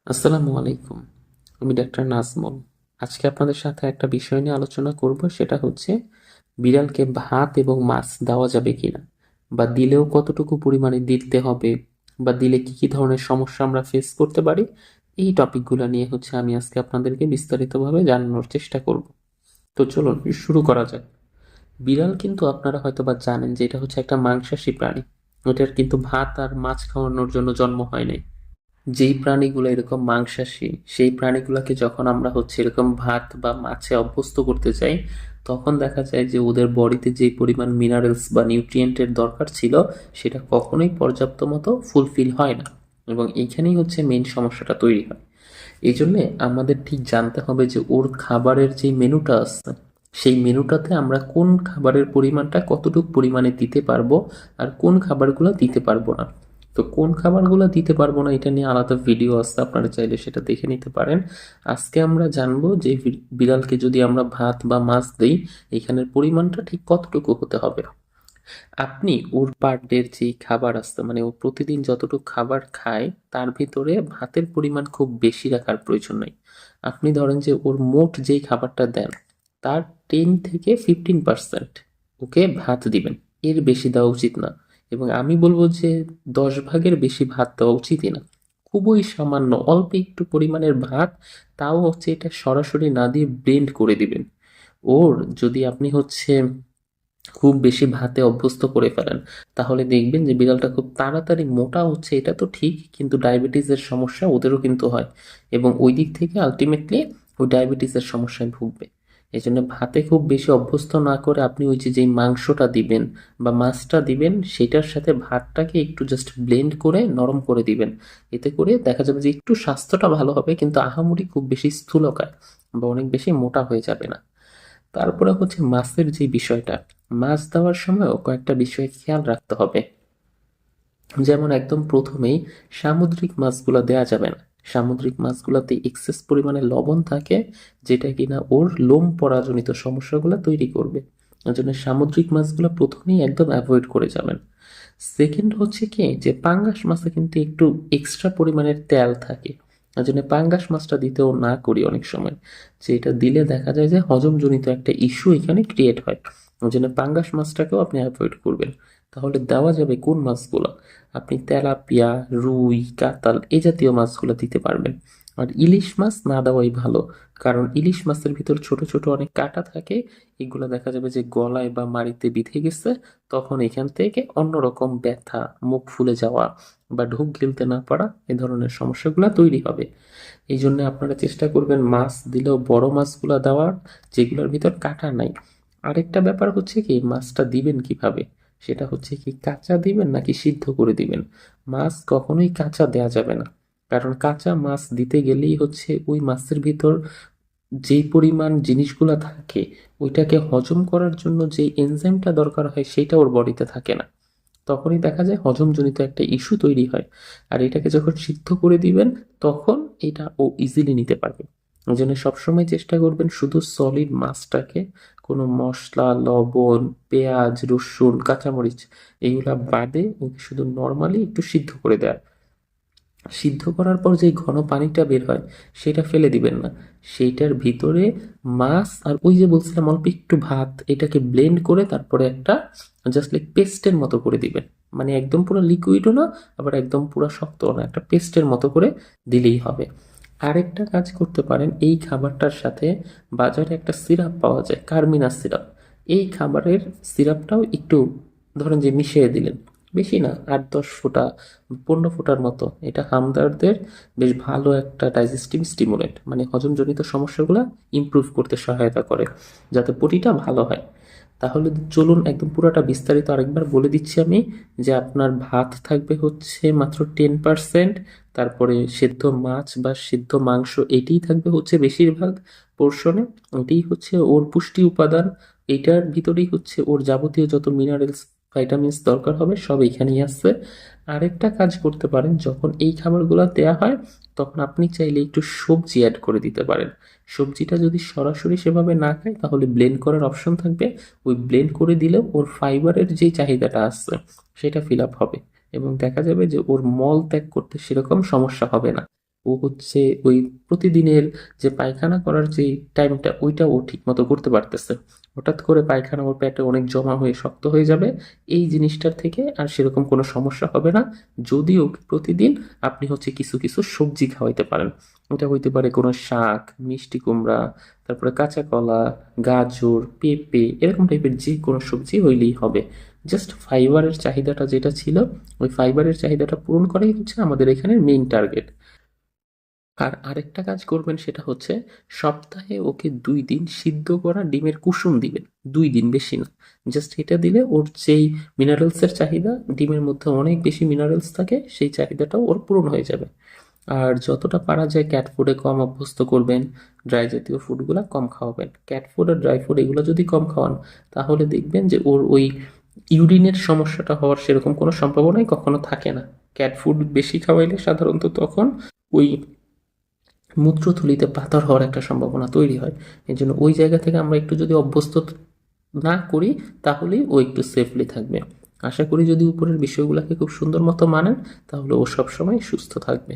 আসসালামু আলাইকুম। আমি ডাক্তার নাজমুল। আজকে আপনাদের সাথে একটা বিষয় নিয়ে আলোচনা করব, সেটা হচ্ছে বিড়ালকে ভাত এবং মাছ দেওয়া যাবে কিনা, বা দিলেও কতটুকু পরিমাণে দিতে হবে, বা দিলে কি কি ধরনের সমস্যা আমরা ফেস করতে পারি। এই টপিকগুলো নিয়ে আমি আজকে আপনাদেরকে বিস্তারিতভাবে জানানোর চেষ্টা করব। তো চলুন শুরু করা যাক। বিড়াল কিন্তু আপনারা হয়তোবা জানেন যে এটা হচ্ছে একটা মাংসাশী প্রাণী। এটার কিন্তু ভাত আর মাছ খাওয়ানোর জন্য জন্ম হয় নাই। যেই প্রাণীগুলো এরকম মাংসাশী, সেই প্রাণীগুলোকে যখন আমরা এরকম ভাত বা মাছে অভ্যস্ত করতে চাই, তখন দেখা যায় যে ওদের বডিতে যে পরিমাণ মিনারেলস বা নিউট্রিয়েন্টের দরকার ছিল, সেটা কখনোই পর্যাপ্ত মতো ফুলফিল হয় না। এবং এইখানেই মেইন সমস্যাটা তৈরি হয়। এই জন্যে আমাদের ঠিক জানতে হবে যে ওর খাবারের যে মেনুটা আছে, সেই মেনুটাতে আমরা কোন খাবারের পরিমাণটা কতটুকু পরিমাণে দিতে পারবো, আর কোন খাবারগুলো দিতে পারবো না। তো কোন খাবারগুলো দিতে পারবো না, এটা নিয়ে আলাদা ভিডিও আছে, আপনারা চাইলে সেটা দেখে নিতে পারেন। আজকে আমরা জানবো যে বিড়ালকে যদি আমরা ভাত বা মাছ দেই, এখানের পরিমাণটা ঠিক কতটুকু হতে হবে। আপনি ওর পার ডের যেই খাবার আছে, মানে ও প্রতিদিন যতটুকু খাবার খায়, তার ভিতরে ভাতের পরিমাণ খুব বেশি রাখার প্রয়োজন নেই। আপনি ধরেন যে ওর মোট যেই খাবারটা দেন, তার 10 থেকে 15% ওকে ভাত দিবেন। এর বেশি দেওয়া উচিত না। এবং আমি বলবো যে 10 ভাগের বেশি ভাত দেওয়া উচিতই না। খুবই সামান্য অল্প একটু পরিমাণের ভাত, তাও এটা সরাসরি না দিয়ে ব্লেন্ড করে দিবেন। ওর যদি আপনি খুব বেশি ভাতে অভ্যস্ত করে ফেলেন, তাহলে দেখবেন যে বিড়ালটা খুব তাড়াতাড়ি মোটা হচ্ছে। এটা তো ঠিক, কিন্তু ডায়াবেটিসের সমস্যা ওদেরও কিন্তু হয়, এবং ওই দিক থেকে আলটিমেটলি ওই ডায়াবেটিসের সমস্যায় ভুগবে। এই জন্য ভাতে খুব বেশি অভ্যস্ত না করে আপনি যেই মাংসটা দিবেন বা মাছটা দিবেন, সেটার সাথে ভাতটাকে একটু জাস্ট ব্লেন্ড করে নরম করে দিবেন। এতে করে দেখা যাবে যে একটু স্বাস্থ্যটা ভালো হবে, কিন্তু আহামরি খুব বেশি স্থূলকায় বা অনেক বেশি মোটা হয়ে যাবে না। তারপরে মাছের যে বিষয়টা, মাছ দেওয়ার সময়ও কয়েকটা বিষয়ে খেয়াল রাখতে হবে। যেমন একদম প্রথমেই সামুদ্রিক মাছগুলো দেয়া যাবে না। সামুদ্রিক মাছগুলোতে এক্সেস পরিমাণে লবণ থাকে, যেটা কিনা ওর লোম পড়াজনিত সমস্যাগুলো তৈরি করবে। ওই জন্য সামুদ্রিক মাছগুলো প্রথমেই একদম অ্যাভয়েড করে যাবেন। সেকেন্ড কি, যে পাঙ্গাস মাছে কিন্তু একটু এক্সট্রা পরিমাণের তেল থাকে। ওই জন্য পাঙ্গাস মাছটা দিতেও না করি অনেক সময়, যে এটা দিলে দেখা যায় যে হজমজনিত একটা ইস্যু এখানে ক্রিয়েট হয়। ওই জন্য পাঙ্গাস মাছটাকেও আপনি অ্যাভয়েড করবেন। তাহলে দেওয়া যাবে কোন মাছগুলো? আপনি তেলাপিয়া, রুই, কাতাল এই জাতীয় মাছগুলো দিতে পারবেন। আর ইলিশ মাছ না দেওয়াই ভালো, কারণ ইলিশ মাছের ভিতর ছোট ছোট অনেক কাঁটা থাকে। এগুলো দেখা যাবে যে গলায় বা মাড়িতে বিঁধে গেছে, তখন এখান থেকে অন্যরকম ব্যথা, মুখ ফুলে যাওয়া বা ঢোক গিলতে না পারা, এ ধরনের সমস্যাগুলো তৈরি হবে। এই জন্য আপনারা চেষ্টা করবেন মাছ দিলেও বড় মাছগুলো দেওয়ার, যেগুলোর ভিতর কাঁটা নাই। আরেকটা ব্যাপার কি, মাছটা দিবেন কিভাবে, সেটা কি কাঁচা দিবেন নাকি সিদ্ধ করে দিবেন। মাছ কখনোই কাঁচা দেয়া যাবে না, কারণ কাঁচা মাছ দিতে গেলেই ওই মাছের ভিতর যেই পরিমাণ জিনিসগুলো থাকে, ওইটাকে হজম করার জন্য যে এনজাইমটা দরকার হয়, সেটা ওর বডিতে থাকে না। তখনই দেখা যায় হজমজনিত একটা ইস্যু তৈরি হয়। আর এটাকে যখন সিদ্ধ করে দিবেন, তখন এটা ও ইজিলি নিতে পারবে। ওই জন্য সবসময় চেষ্টা করবেন শুধু সলিড মাছটাকে, কোনো মশলা, লবণ, পেঁয়াজ, রসুন, কাঁচামরিচ এইগুলা বাদে ওকে শুধু নর্মালি একটু সিদ্ধ করে দেয়া। সিদ্ধ করার পর যে ঘন পানিটা বের হয়, সেটা ফেলে দিবেন না। সেইটার ভিতরে মাছ আর ওই যে বলছিলাম অল্প একটু ভাত, এটাকে ব্লেন্ড করে তারপরে একটা জাস্ট লাইক পেস্টের মতো করে দিবেন। মানে একদম পুরো লিকুইডও না, আবার একদম পুরো শক্তও না, একটা পেস্টের মতো করে দিলেই হবে। আরেকটা কাজ করতে পারেন, এই খাবারটার সাথে বাজারে একটা সিরাপ পাওয়া যায়, কার্মিনা সিরাপ। এই খাবারের সিরাপটাও একটু ধরেন যে মিশিয়ে দিলেন। বেশি না, 8-10 ফোঁটা, 15 ফোঁটার মতো। এটা হামদর্দের বেশ ভালো একটা ডাইজেস্টিভ স্টিমুলেন্ট, মানে হজমজনিত সমস্যাগুলো ইমপ্রুভ করতে সহায়তা করে, যাতে পটিটা ভালো হয়। তাহলে চলুন একদম পুরোটা বিস্তারিত আরেকবার বলে দিচ্ছি আমি। যে আপনার ভাত থাকবে মাত্র 10%, তারপরে সেদ্ধ মাছ বা সেদ্ধ মাংস এটিই থাকবে বেশিরভাগ পোর্শনে। এটাই ওর পুষ্টি উপাদান। এটার ভিতরেই ওর যাবতীয় যত মিনারেলস, ভাইটামিনস দরকার হবে, সব এখানেই আছে। আরেকটা কাজ করতে পারেন, যখন এই খাবারগুলো দেয়া হয়, তখন আপনি চাইলে একটু সবজি অ্যাড করে দিতে পারেন। সবজিটা যদি সরাসরি সেভাবে না খায়, তাহলে ব্লেন্ড করার অপশন থাকবে। ওই ব্লেন্ড করে দিলেও ওর ফাইবারের যে চাহিদাটা আছে, সেটা ফিল আপ হবে, এবং দেখা যাবে যে ওর মল ত্যাগ করতে সেরকম সমস্যা হবে না। ও হচ্ছে ওই প্রতিদিনের যে পায়খানা করার যে টাইমটা ওইটা ও ঠিক মতো করতে পারতেছে। হঠাৎ করে পায়খানা ওর পেটে অনেক জমা হয়ে শক্ত হয়ে যাবে, এই জিনিসটার থেকে আর সেরকম কোনো সমস্যা হবে না যদি ওকে প্রতিদিন আপনি হচ্ছে কিছু কিছু সবজি খাওয়াইতে পারেন। ওটা হইতে পারে কোনো শাক, মিষ্টি কুমড়া, তারপরে কাঁচা কলা, গাজর, পেঁপে, এরকম টাইপের যে কোনো সবজি হইলেই হবে। জাস্ট ফাইবারের চাহিদাটা যেটা ছিল, ওই ফাইবারের চাহিদাটা পূরণ করাই হচ্ছে আমাদের এখানের মেইন টার্গেট। আর আরেকটা কাজ করবেন, সেটা হচ্ছে সপ্তাহে ওকে 2 দিন সিদ্ধ করা ডিমের কুসুম দিবেন। 2 দিন, বেশি না। জাস্ট এটা দিলে ওর যেই মিনারেলসের চাহিদা, ডিমের মধ্যে অনেক বেশি মিনারেলস থাকে, সেই চাহিদাটাও ওর পূরণ হয়ে যাবে। আর যতটা পারা যায় ক্যাট ফুডে কম অভ্যস্ত করবেন, ড্রাই জাতীয় ফুডগুলো কম খাওয়াবেন। ক্যাট ফুড আর ড্রাই ফুড এগুলো যদি কম খাওয়ান, তাহলে দেখবেন যে ওর ওই ইউরিনের সমস্যাটা হওয়ার সেরকম কোনো সম্ভাবনাই কখনো থাকে না। ক্যাট ফুড বেশি খাওয়াইলে সাধারণত তখন ওই মূত্রথলিতে পাথর হওয়ার একটা সম্ভাবনা তৈরি হয়। এই জন্য ওই জায়গা থেকে আমরা একটু যদি অভ্যস্ত না করি, তাহলেই ও একটু সেফলি থাকবে। আশা করি যদি উপরের বিষয়গুলোকে খুব সুন্দর মতো মানেন, তাহলে ও সবসময় সুস্থ থাকবে।